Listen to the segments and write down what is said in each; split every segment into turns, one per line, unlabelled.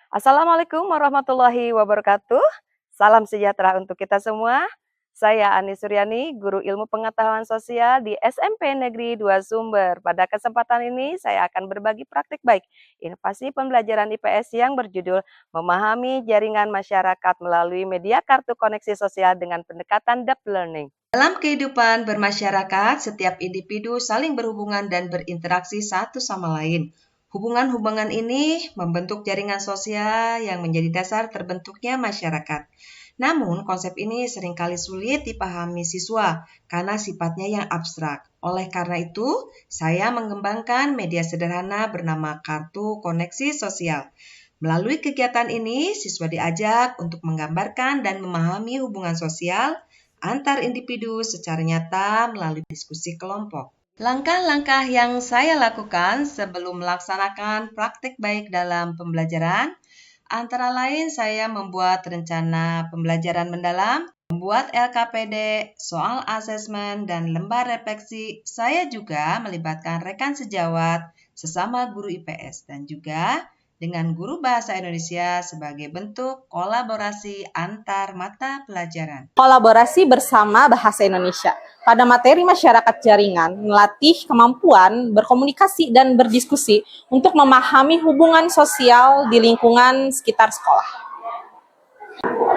Assalamualaikum warahmatullahi wabarakatuh. Salam sejahtera untuk kita semua. Saya Ani Suryani, Guru Ilmu Pengetahuan Sosial di SMP Negeri 2 Sumber. Pada kesempatan ini saya akan berbagi praktik baik inovasi pembelajaran IPS yang berjudul Memahami Jaringan Masyarakat melalui Media Kartu Koneksi Sosial dengan pendekatan Deep Learning. Dalam kehidupan bermasyarakat, setiap individu saling berhubungan dan berinteraksi satu sama lain. Hubungan-hubungan ini membentuk jaringan sosial yang menjadi dasar terbentuknya masyarakat. Namun, konsep ini seringkali sulit dipahami siswa karena sifatnya yang abstrak. Oleh karena itu, saya mengembangkan media sederhana bernama Kartu Koneksi Sosial. Melalui kegiatan ini, siswa diajak untuk menggambarkan dan memahami hubungan sosial antar individu secara nyata melalui diskusi kelompok. Langkah-langkah yang saya lakukan sebelum melaksanakan praktik baik dalam pembelajaran, antara lain saya membuat rencana pembelajaran mendalam, membuat LKPD, soal asesmen, dan lembar refleksi. Saya juga melibatkan rekan sejawat, sesama guru IPS, dan juga dengan guru bahasa Indonesia sebagai bentuk kolaborasi antar mata pelajaran.
Kolaborasi bersama bahasa Indonesia. Pada materi masyarakat jaringan, melatih kemampuan berkomunikasi dan berdiskusi untuk memahami hubungan sosial di lingkungan sekitar sekolah.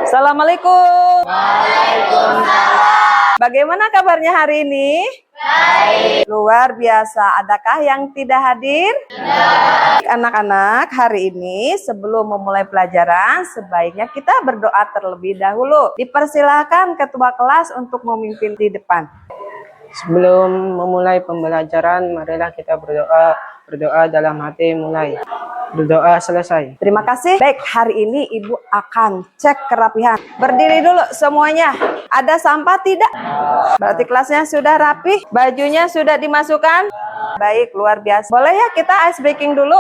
Assalamualaikum. Waalaikumsalam. Bagaimana kabarnya hari ini? Baik. Luar biasa. Adakah yang tidak hadir? Tidak. Anak-anak, hari ini sebelum memulai pelajaran, sebaiknya kita berdoa terlebih dahulu. Dipersilakan ketua kelas untuk memimpin di depan.
Sebelum memulai pembelajaran, marilah kita berdoa. Berdoa dalam hati mulai. Berdoa selesai.
Terima kasih. Baik, hari ini Ibu akan cek kerapihan. Berdiri dulu semuanya. Ada sampah tidak? Berarti kelasnya sudah rapi. Bajunya sudah dimasukkan. Baik, luar biasa. Boleh ya kita ice breaking dulu?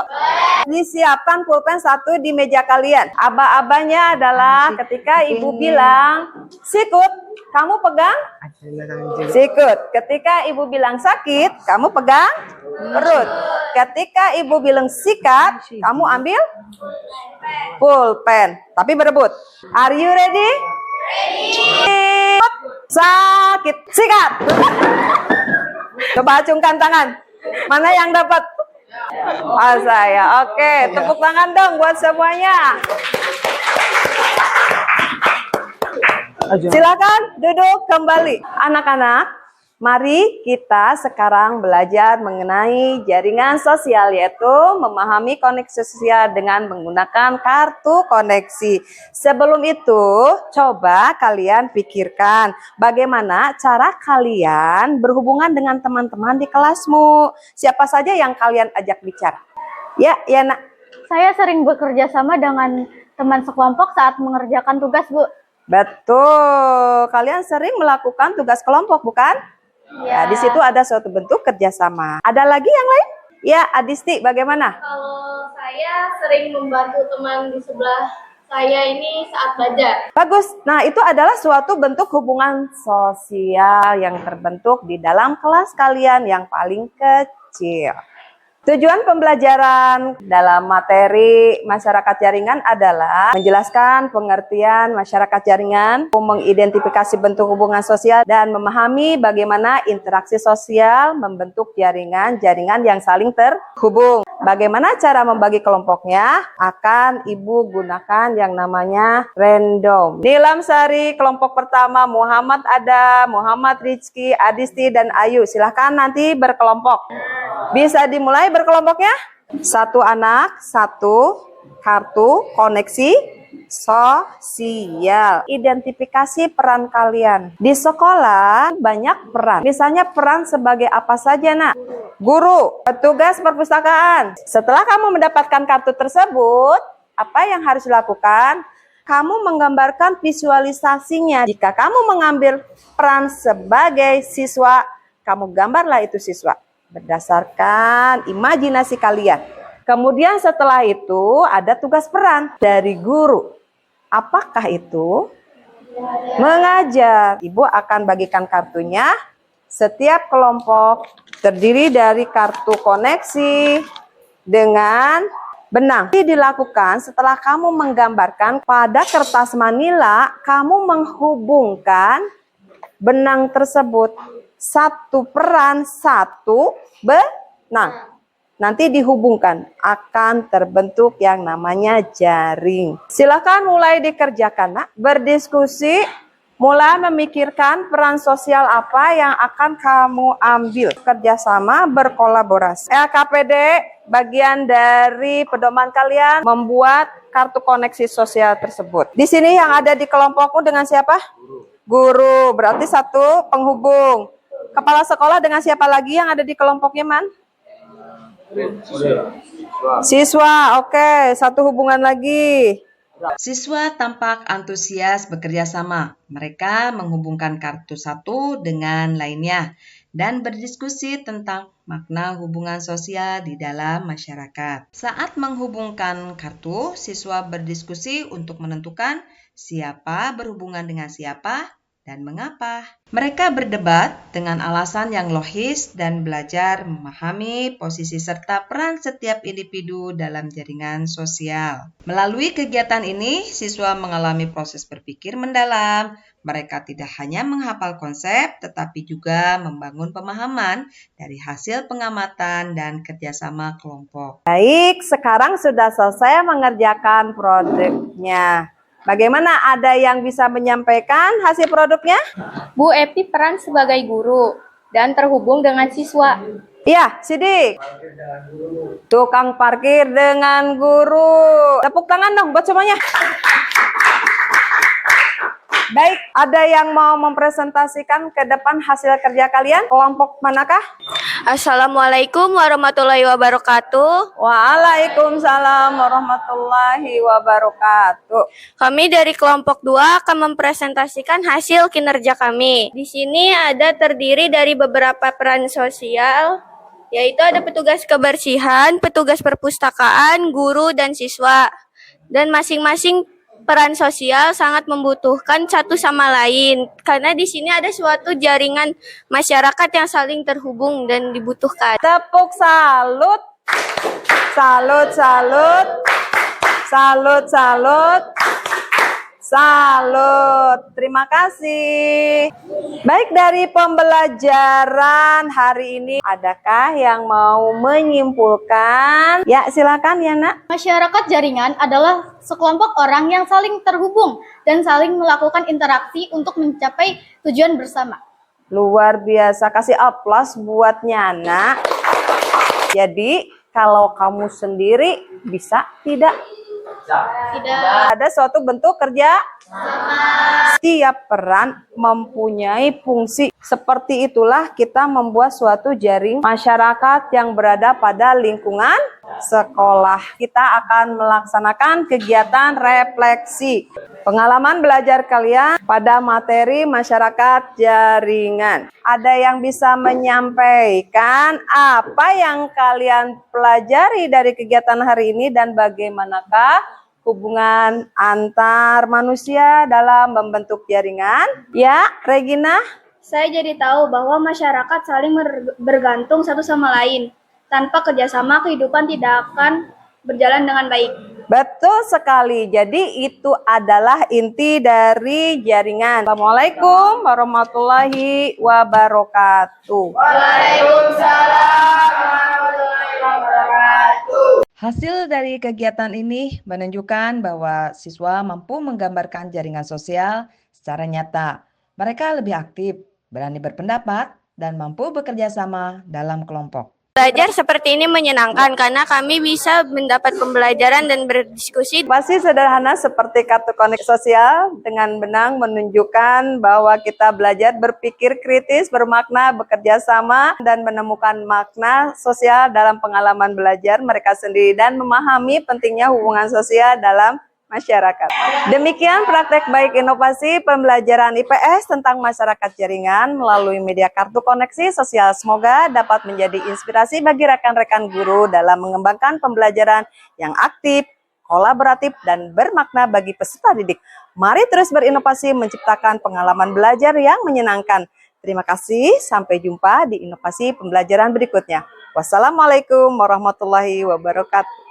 Disiapkan pulpen satu di meja kalian. Aba-abanya adalah ketika Ibu bilang, sikut, kamu pegang sikut. Ketika Ibu bilang sakit, kamu pegang perut. Ketika Ibu bilang sikat, kamu ambil pulpen. Tapi berebut. Are you ready? Ready. Sakit, sikat. Coba acungkan tangan. Mana yang dapat? Oh, saya. Oke, tepuk tangan dong buat semuanya. Silakan duduk kembali. Anak-anak, mari kita sekarang belajar mengenai jaringan sosial, yaitu memahami koneksi sosial dengan menggunakan kartu koneksi. Sebelum itu, coba kalian pikirkan bagaimana cara kalian berhubungan dengan teman-teman di kelasmu. Siapa saja yang kalian ajak bicara? Ya, nak.
Saya sering bekerja sama dengan teman sekelompok saat mengerjakan tugas, Bu.
Betul, kalian sering melakukan tugas kelompok, bukan? Ya, di situ ada suatu bentuk kerjasama. Ada lagi yang lain? Ya, Adisti, bagaimana?
Kalau saya sering membantu teman di sebelah saya ini saat belajar.
Bagus. Nah, itu adalah suatu bentuk hubungan sosial yang terbentuk di dalam kelas kalian yang paling kecil. Tujuan pembelajaran dalam materi masyarakat jaringan adalah menjelaskan pengertian masyarakat jaringan, mengidentifikasi bentuk hubungan sosial, dan memahami bagaimana interaksi sosial membentuk jaringan yang saling terhubung. Bagaimana cara membagi kelompoknya? Akan Ibu gunakan yang namanya random. Nilam Sari, kelompok pertama Muhammad Adam, Muhammad Rizky, Adisti, dan Ayu. Silahkan nanti berkelompok. Bisa dimulai berkelompoknya? Satu anak, satu kartu koneksi sosial. Identifikasi peran kalian. Di sekolah banyak peran. Misalnya peran sebagai apa saja, nak? Guru, petugas perpustakaan. Setelah kamu mendapatkan kartu tersebut, apa yang harus dilakukan? Kamu menggambarkan visualisasinya. Jika kamu mengambil peran sebagai siswa, kamu gambarlah itu siswa berdasarkan imajinasi kalian. Kemudian setelah itu ada tugas peran dari guru. Apakah itu? Mengajar. Ibu akan bagikan kartunya. Setiap kelompok terdiri dari kartu koneksi dengan Benang. Ini dilakukan setelah kamu menggambarkan pada kertas manila, kamu menghubungkan benang tersebut satu peran satu benang. Nanti dihubungkan akan terbentuk yang namanya jaring. Silakan mulai dikerjakan, Nak. Berdiskusi, mulai memikirkan peran sosial apa yang akan kamu ambil. Kerjasama, berkolaborasi. LKPD bagian dari pedoman kalian membuat kartu koneksi sosial tersebut. Di sini yang ada di kelompokmu dengan siapa? Guru. Berarti satu penghubung. Kepala sekolah dengan siapa lagi yang ada di kelompoknya, Man? Siswa. Oke, satu hubungan lagi.
Siswa tampak antusias bekerja sama. Mereka menghubungkan kartu satu dengan lainnya dan berdiskusi tentang makna hubungan sosial di dalam masyarakat. Saat menghubungkan kartu, siswa berdiskusi untuk menentukan siapa berhubungan dengan siapa dan mengapa. Mereka berdebat dengan alasan yang logis dan belajar memahami posisi serta peran setiap individu dalam jaringan sosial. Melalui kegiatan ini, siswa mengalami proses berpikir mendalam. Mereka tidak hanya menghafal konsep, tetapi juga membangun pemahaman dari hasil pengamatan dan kerjasama kelompok.
Baik, sekarang sudah selesai mengerjakan produknya. Bagaimana, ada yang bisa menyampaikan hasil produknya?
Bu Epi peran sebagai guru dan terhubung dengan siswa.
Iya, Sidik. Tukang parkir dengan guru. Tepuk tangan dong buat semuanya. Baik, ada yang mau mempresentasikan ke depan hasil kerja kalian? Kelompok manakah?
Assalamualaikum warahmatullahi wabarakatuh.
Waalaikumsalam warahmatullahi wabarakatuh.
Kami dari kelompok 2 akan mempresentasikan hasil kinerja kami. Di sini ada terdiri dari beberapa peran sosial, yaitu ada petugas kebersihan, petugas perpustakaan, guru, dan siswa. Dan masing-masing peran sosial sangat membutuhkan satu sama lain karena di sini ada suatu jaringan masyarakat yang saling terhubung dan dibutuhkan.
Tepuk salut. Salut, salut. Salut, salut. Salut. Terima kasih. Baik, dari pembelajaran hari ini, adakah yang mau menyimpulkan? Ya, silakan ya, Nak.
Masyarakat jaringan adalah sekelompok orang yang saling terhubung dan saling melakukan interaksi untuk mencapai tujuan bersama.
Luar biasa. Kasih aplaus buat Nyana. Jadi, kalau kamu sendiri bisa tidak?
Tidak.
Ada suatu bentuk kerja setiap peran mempunyai fungsi. Seperti itulah kita membuat suatu jaring masyarakat yang berada pada lingkungan sekolah. Kita akan melaksanakan kegiatan refleksi pengalaman belajar kalian pada materi masyarakat jaringan. Ada yang bisa menyampaikan apa yang kalian pelajari dari kegiatan hari ini dan bagaimanakah hubungan antar manusia dalam membentuk jaringan? Ya, Regina?
Saya jadi tahu bahwa masyarakat saling bergantung satu sama lain. Tanpa kerjasama, kehidupan tidak akan berjalan dengan baik.
Betul sekali. Jadi itu adalah inti dari jaringan. Assalamualaikum warahmatullahi wabarakatuh. Waalaikumsalam warahmatullahi wabarakatuh.
Hasil dari kegiatan ini menunjukkan bahwa siswa mampu menggambarkan jaringan sosial secara nyata. Mereka lebih aktif, berani berpendapat, dan mampu bekerja sama dalam kelompok.
Belajar seperti ini menyenangkan karena kami bisa mendapat pembelajaran dan berdiskusi.
Masih sederhana seperti kartu koneksi sosial dengan benang menunjukkan bahwa kita belajar berpikir kritis, bermakna, bekerja sama, dan menemukan makna sosial dalam pengalaman belajar mereka sendiri dan memahami pentingnya hubungan sosial dalam masyarakat. Demikian praktek baik inovasi pembelajaran IPS tentang masyarakat jaringan melalui media kartu koneksi sosial. Semoga dapat menjadi inspirasi bagi rekan-rekan guru dalam mengembangkan pembelajaran yang aktif, kolaboratif, dan bermakna bagi peserta didik. Mari terus berinovasi menciptakan pengalaman belajar yang menyenangkan. Terima kasih, sampai jumpa di inovasi pembelajaran berikutnya. Wassalamualaikum warahmatullahi wabarakatuh.